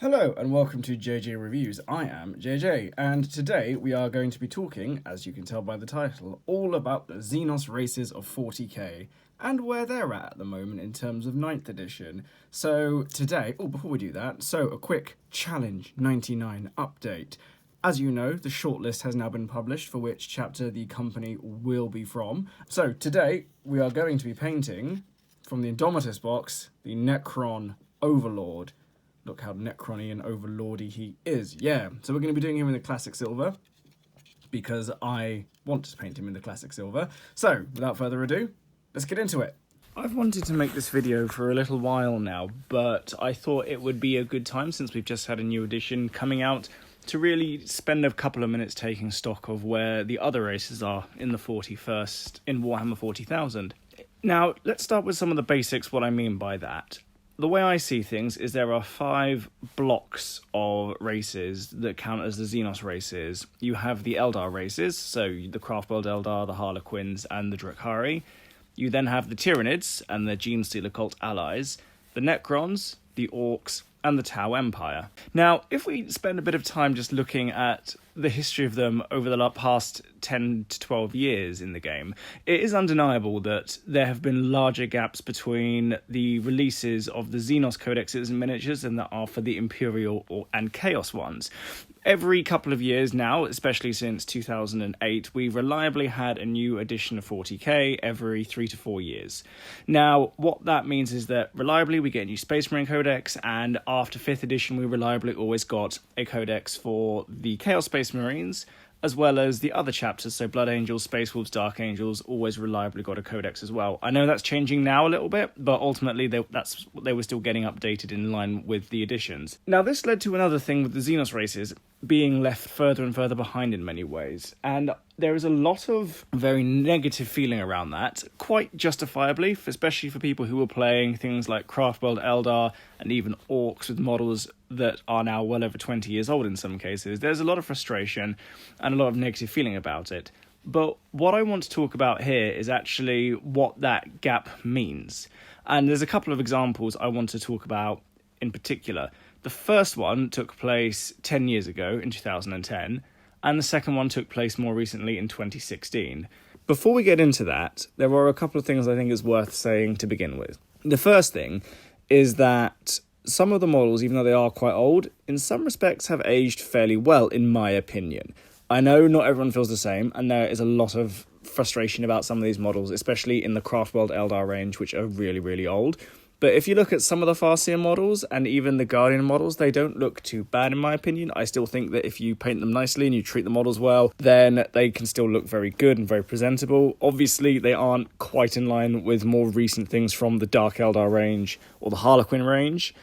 Hello and welcome to JJ Reviews. I am JJ, and today we are going to be talking, as you can tell by the title, all about the Xenos races of 40k and where they're at the moment in terms of 9th edition. So today, before we do that, a quick Challenge 99 update. As you know, the shortlist has now been published for which chapter the company will be from. So today we are going to be painting, from the Indomitus box, the Necron Overlord. Look how Necron-y and Overlordy he is. Yeah, so we're going to be doing him in the classic silver because I want to paint him in the classic silver. So, without further ado, let's get into it. I've wanted to make this video for a little while now, but I thought it would be a good time, since we've just had a new edition coming out, to really spend a couple of minutes taking stock of where the other races are in the 41st, in Warhammer 40,000. Now, let's start with some of the basics, what I mean by that. The way I see things is there are 5 blocks of races that count as the Xenos races. You have the Eldar races, so the Craftworld Eldar, the Harlequins, and the Drukhari. You then have the Tyranids and the Genestealer cult allies, the Necrons, the Orcs, and the Tau Empire. Now, if we spend a bit of time just looking at the history of them over the past 10 to 12 years in the game, it is undeniable that there have been larger gaps between the releases of the Xenos codexes and miniatures than there are for the Imperial and Chaos ones. Every couple of years now, especially since 2008, we've reliably had a new edition of 40k every 3 to 4 years. Now, what that means is that reliably we get a new Space Marine codex, and after 5th edition we reliably always got a codex for the Chaos Space Marines, as well as the other chapters, so Blood Angels, Space Wolves, Dark Angels, always reliably got a codex as well. I know that's changing now a little bit, but ultimately they were still getting updated in line with the editions. Now, this led to another thing with the Xenos races being left further and further behind in many ways, and there is a lot of very negative feeling around that, quite justifiably, especially for people who were playing things like Craftworld Eldar and even Orcs with models that are now well over 20 years old in some cases. There's a lot of frustration and a lot of negative feeling about it. But what I want to talk about here is actually what that gap means. And there's a couple of examples I want to talk about in particular. The first one took place 10 years ago in 2010, and the second one took place more recently in 2016. Before we get into that, there are a couple of things I think is worth saying to begin with. The first thing is that some of the models, even though they are quite old, in some respects have aged fairly well, in my opinion. I know not everyone feels the same, and there is a lot of frustration about some of these models, especially in the Craftworld Eldar range, which are really, really old. But if you look at some of the Farseer models and even the Guardian models, they don't look too bad in my opinion. I still think that if you paint them nicely and you treat the models well, then they can still look very good and very presentable. Obviously, they aren't quite in line with more recent things from the Dark Eldar range or the Harlequin range.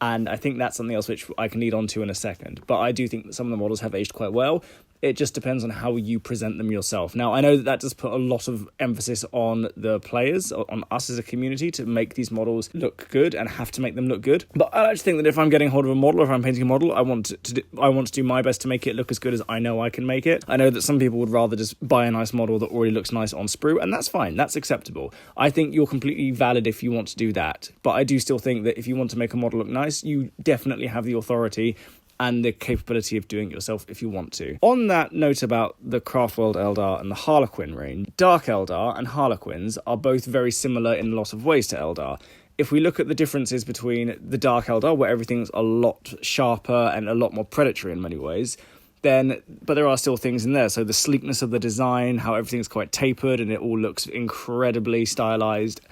And I think that's something else which I can lead on to in a second. But I do think that some of the models have aged quite well. It just depends on how you present them yourself. Now, I know that does put a lot of emphasis on the players, on us as a community, to make these models look good and have to make them look good. But I actually think that if I'm getting hold of a model, or if I'm painting a model, I want to do my best to make it look as good as I know I can make it. I know that some people would rather just buy a nice model that already looks nice on sprue, and that's fine. That's acceptable. I think you're completely valid if you want to do that. But I do still think that if you want to make a model look nice, you definitely have the authority and the capability of doing it yourself if you want to. On that note about the Craftworld Eldar and the Harlequin range, Dark Eldar and Harlequins are both very similar in a lot of ways to Eldar. If we look at the differences between the Dark Eldar, where everything's a lot sharper and a lot more predatory in many ways, but there are still things in there. So the sleekness of the design, how everything's quite tapered and it all looks incredibly stylized.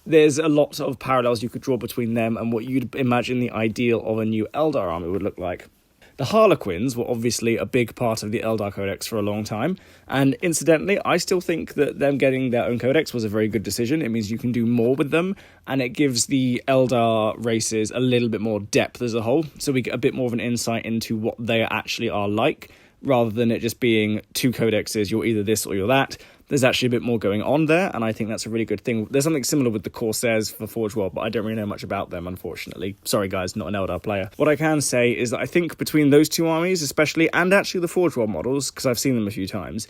There's a lot of parallels you could draw between them and what you'd imagine the ideal of a new Eldar army would look like. The Harlequins were obviously a big part of the Eldar Codex for a long time, and incidentally, I still think that them getting their own codex was a very good decision. It means you can do more with them, and it gives the Eldar races a little bit more depth as a whole, so we get a bit more of an insight into what they actually are like, rather than it just being 2 codexes, you're either this or you're that. There's actually a bit more going on there, and I think that's a really good thing. There's something similar with the Corsairs for Forge World, but I don't really know much about them, unfortunately. Sorry, guys, not an Eldar player. What I can say is that I think between those 2 armies, especially, and actually the Forge World models, because I've seen them a few times,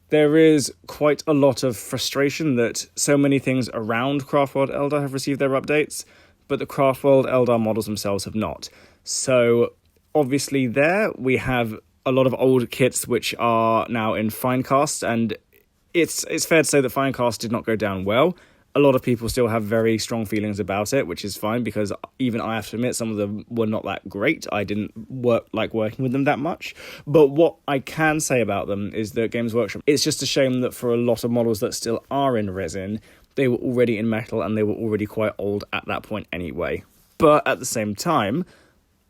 there is quite a lot of frustration that so many things around Craftworld Eldar have received their updates, but the Craftworld Eldar models themselves have not. So obviously there we have a lot of old kits which are now in Finecast, and it's fair to say that Finecast did not go down well. A lot of people still have very strong feelings about it, which is fine, because even I have to admit some of them were not that great. I didn't like working with them that much. But what I can say about them is that Games Workshop, it's just a shame that for a lot of models that still are in resin, they were already in metal and they were already quite old at that point anyway. But at the same time,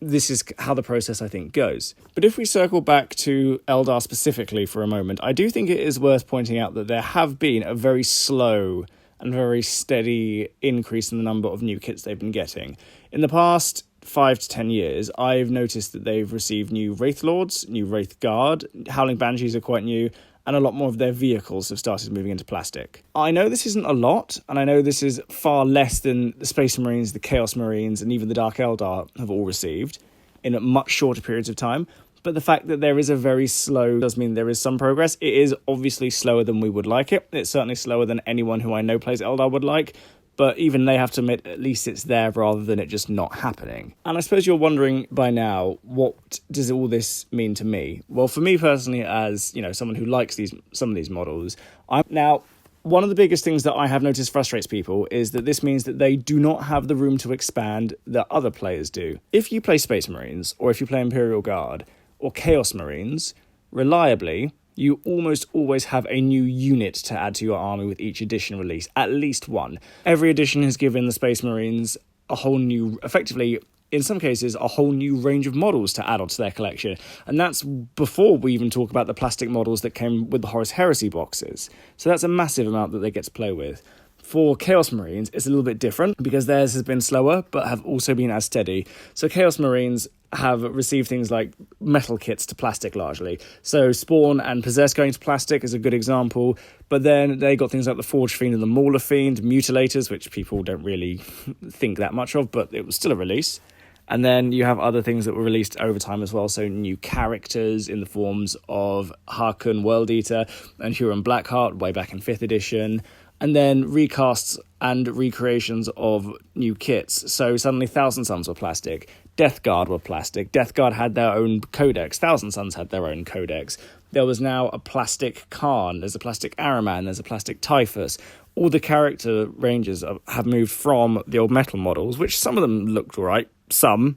this is how the process, I think, goes. But if we circle back to Eldar specifically for a moment, I do think it is worth pointing out that there have been a very slow and very steady increase in the number of new kits they've been getting. In the past 5 to 10 years, I've noticed that they've received new Wraith Lords, new Wraith Guard, Howling Banshees are quite new, and a lot more of their vehicles have started moving into plastic. I know this isn't a lot, and I know this is far less than the Space Marines, the Chaos Marines, and even the Dark Eldar have all received in much shorter periods of time. But the fact that there is a very slow does mean there is some progress. It is obviously slower than we would like it. It's certainly slower than anyone who I know plays Eldar would like. But even they have to admit at least it's there rather than it just not happening. And I suppose you're wondering by now, what does all this mean to me? Well, for me personally, as someone who likes some of these models, one of the biggest things that I have noticed frustrates people is that this means that they do not have the room to expand that other players do. If you play Space Marines, or if you play Imperial Guard, or Chaos Marines, reliably, you almost always have a new unit to add to your army with each edition release, at least one. Every edition has given the Space Marines a whole new, effectively, in some cases, a whole new range of models to add onto their collection. And that's before we even talk about the plastic models that came with the Horus Heresy boxes. So that's a massive amount that they get to play with. For Chaos Marines, it's a little bit different because theirs has been slower, but have also been as steady. So Chaos Marines have received things like metal kits to plastic largely. So Spawn and Possess going to plastic is a good example. But then they got things like the Forge Fiend and the Mauler Fiend, Mutilators, which people don't really think that much of, but it was still a release. And then you have other things that were released over time as well. So new characters in the forms of Harkon World Eater and Huron Blackheart way back in 5th edition. And then recasts and recreations of new kits. So suddenly Thousand Suns were plastic. Death Guard were plastic. Death Guard had their own codex. Thousand Suns had their own codex. There was now a plastic Khan. There's a plastic Araman. There's a plastic Typhus. All the character ranges have moved from the old metal models, which some of them looked all right. Some,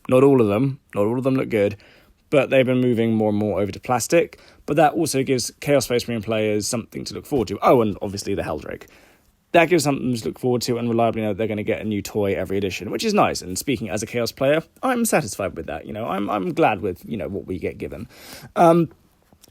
not all of them. Not all of them look good. But they've been moving more and more over to plastic. But that also gives Chaos Space Marine players something to look forward to. Oh, and obviously the Helldrake. That gives something to look forward to and reliably know they're going to get a new toy every edition, which is nice. And speaking as a Chaos player, I'm satisfied with that. I'm glad with, what we get given. And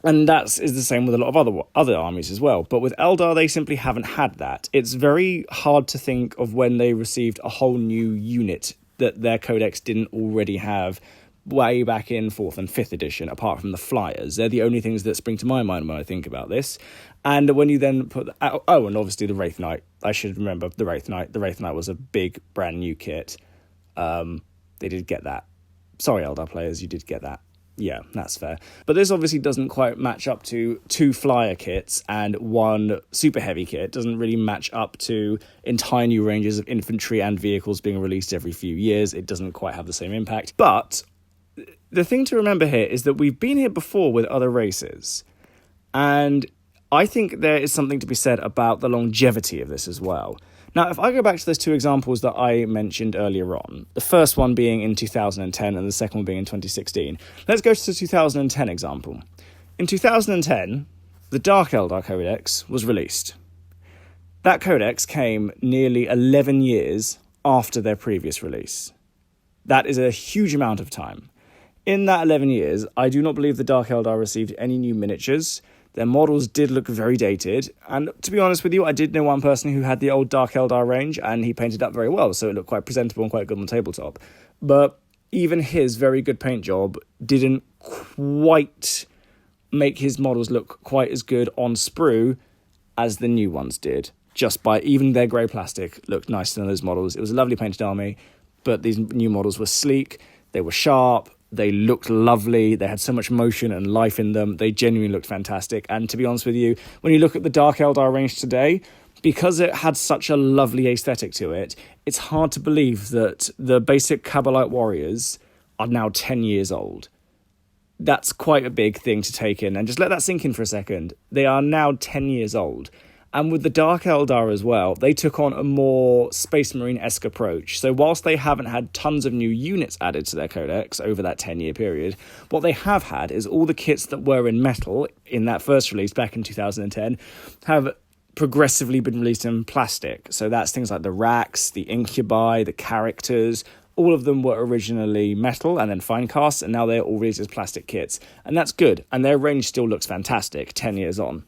that is the same with a lot of other armies as well. But with Eldar, they simply haven't had that. It's very hard to think of when they received a whole new unit that their codex didn't already have way back in 4th and 5th edition, apart from the Flyers. They're the only things that spring to my mind when I think about this. And when you then put... and obviously the Wraith Knight. I should remember the Wraith Knight. The Wraith Knight was a big, brand new kit. They did get that. Sorry, Eldar players, you did get that. Yeah, that's fair. But this obviously doesn't quite match up to 2 Flyer kits and 1 Super Heavy kit. It doesn't really match up to entire new ranges of infantry and vehicles being released every few years. It doesn't quite have the same impact. But the thing to remember here is that we've been here before with other races, and I think there is something to be said about the longevity of this as well. Now, if I go back to those 2 examples that I mentioned earlier on, the first one being in 2010 and the second one being in 2016, let's go to the 2010 example. In 2010, the Dark Eldar Codex was released. That codex came nearly 11 years after their previous release. That is a huge amount of time. In that 11 years, I do not believe the Dark Eldar received any new miniatures. Their models did look very dated, and to be honest with you, I did know one person who had the old Dark Eldar range, and he painted up very well, so it looked quite presentable and quite good on the tabletop. But even his very good paint job didn't quite make his models look quite as good on sprue as the new ones did. Just by even their grey plastic looked nicer than those models. It was a lovely painted army, but these new models were sleek, they were sharp, they looked lovely, they had so much motion and life in them, they genuinely looked fantastic. And to be honest with you, when you look at the Dark Eldar range today, because it had such a lovely aesthetic to it, it's hard to believe that the basic Kabbalite warriors are now 10 years old. That's quite a big thing to take in, and just let that sink in for a second. They are now 10 years old. And with the Dark Eldar as well, they took on a more Space Marine-esque approach. So whilst they haven't had tons of new units added to their codex over that 10-year period, what they have had is all the kits that were in metal in that first release back in 2010 have progressively been released in plastic. So that's things like the racks, the incubi, the characters. All of them were originally metal and then fine cast, and now they're all released as plastic kits. And that's good. And their range still looks fantastic 10 years on.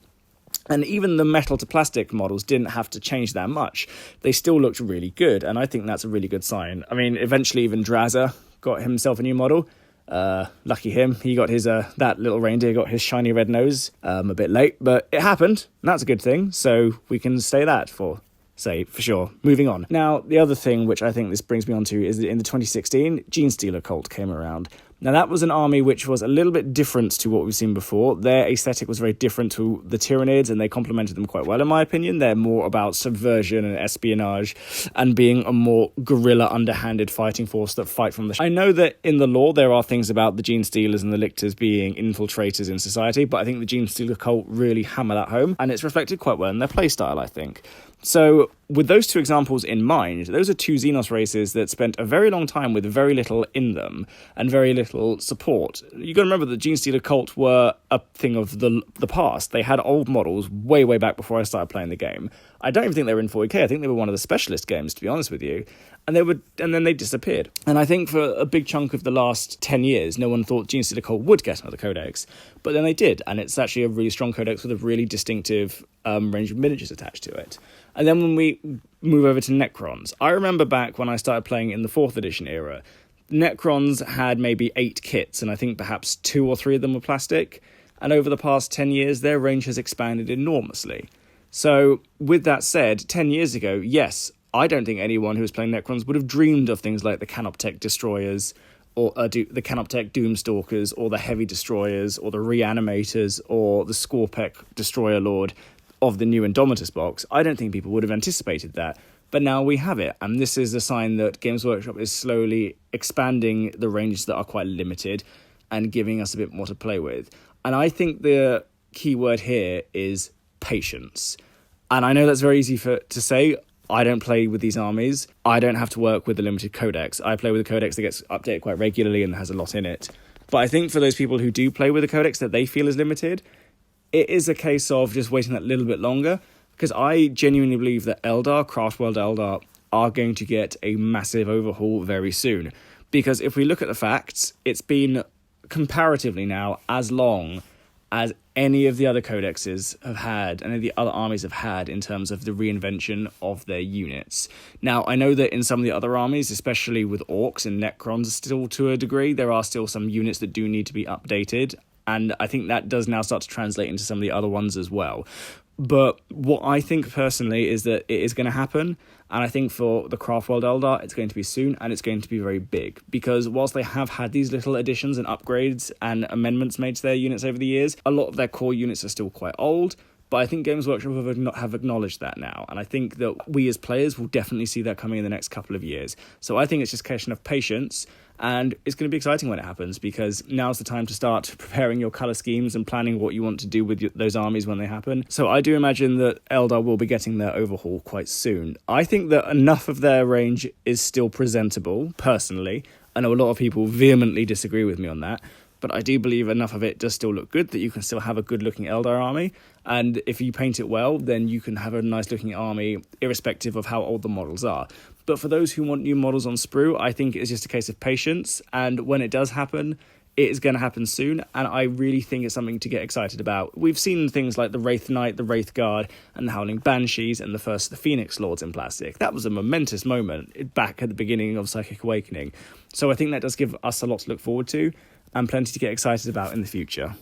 And even the metal to plastic models didn't have to change that much. They still looked really good, and I think that's a really good sign. I mean, eventually even Drazza got himself a new model. Lucky him. He got his, that little reindeer got his shiny red nose a bit late, but it happened, and that's a good thing, so we can say that for sure. Moving on. Now, the other thing which I think this brings me on to is that in the 2016, Genestealer cult came around. Now, that was an army which was a little bit different to what we've seen before. Their aesthetic was very different to the Tyranids, and they complemented them quite well, in my opinion. They're more about subversion and espionage and being a more guerrilla, underhanded fighting force that fight from the... I know that in the lore, there are things about the Genestealers and the Lictors being infiltrators in society, but I think the Genestealer cult really hammer that home, and it's reflected quite well in their playstyle, I think. So, with those two examples in mind, those are two Xenos races that spent a very long time with very little in them and very little support. You got to remember that the Genestealer cult were a thing of the past. They had old models way back before I started playing the game. I don't even think they were in 40k. I think they were one of the specialist games, to be honest with you. And then they disappeared. And I think for a big chunk of the last 10 years, no one thought Genestealer cult would get another codex. But then they did, and it's actually a really strong codex with a really distinctive range of miniatures attached to it. And then when we move over to Necrons, I remember back when I started playing in the 4th edition era, Necrons had maybe 8 kits, and I think perhaps 2 or 3 of them were plastic. And over the past 10 years, their range has expanded enormously. So, with that said, 10 years ago, yes, I don't think anyone who was playing Necrons would have dreamed of things like the Canoptech Destroyers, or the Canoptech Doomstalkers, or the Heavy Destroyers, or the Reanimators, or the Scorpek Destroyer Lord of the new Indomitus box. I don't think people would have anticipated that. But now we have it, and this is a sign that Games Workshop is slowly expanding the ranges that are quite limited and giving us a bit more to play with. And I think the key word here is patience. And I know that's very easy to say. I don't play with these armies. I don't have to work with the limited codex. I play with a codex that gets updated quite regularly and has a lot in it. But I think for those people who do play with a codex that they feel is limited, it is a case of just waiting that little bit longer, because I genuinely believe that Craftworld Eldar, are going to get a massive overhaul very soon. Because if we look at the facts, it's been comparatively now as long as any of the other codexes have had, any of the other armies have had in terms of the reinvention of their units. Now, I know that in some of the other armies, especially with Orcs and Necrons still to a degree, there are still some units that do need to be updated, and I think that does now start to translate into some of the other ones as well. But what I think personally is that it is going to happen, and I think for the Craftworld Eldar, it's going to be soon, and it's going to be very big, because whilst they have had these little additions and upgrades and amendments made to their units over the years, a lot of their core units are still quite old. But I think Games Workshop have acknowledged that now, and I think that we as players will definitely see that coming in the next couple of years. So I think it's just a question of patience, and it's going to be exciting when it happens, because now's the time to start preparing your colour schemes and planning what you want to do with those armies when they happen. So I do imagine that Eldar will be getting their overhaul quite soon. I think that enough of their range is still presentable, personally. I know a lot of people vehemently disagree with me on that, but I do believe enough of it does still look good that you can still have a good-looking Eldar army, and if you paint it well, then you can have a nice-looking army, irrespective of how old the models are. But for those who want new models on sprue, I think it's just a case of patience, and when it does happen, it is going to happen soon, and I really think it's something to get excited about. We've seen things like the Wraith Knight, the Wraith Guard, and the Howling Banshees, and the first of the Phoenix Lords in plastic. That was a momentous moment back at the beginning of Psychic Awakening. So I think that does give us a lot to look forward to, and plenty to get excited about in the future.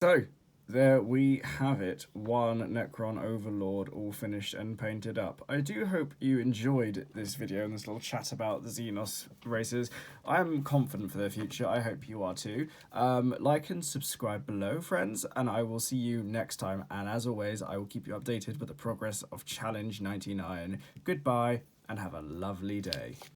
So, there we have it. One Necron Overlord all finished and painted up. I do hope you enjoyed this video and this little chat about the Xenos races. I'm confident for their future. I hope you are too. Like and subscribe below, friends, and I will see you next time. And as always, I will keep you updated with the progress of Challenge 99. Goodbye, and have a lovely day.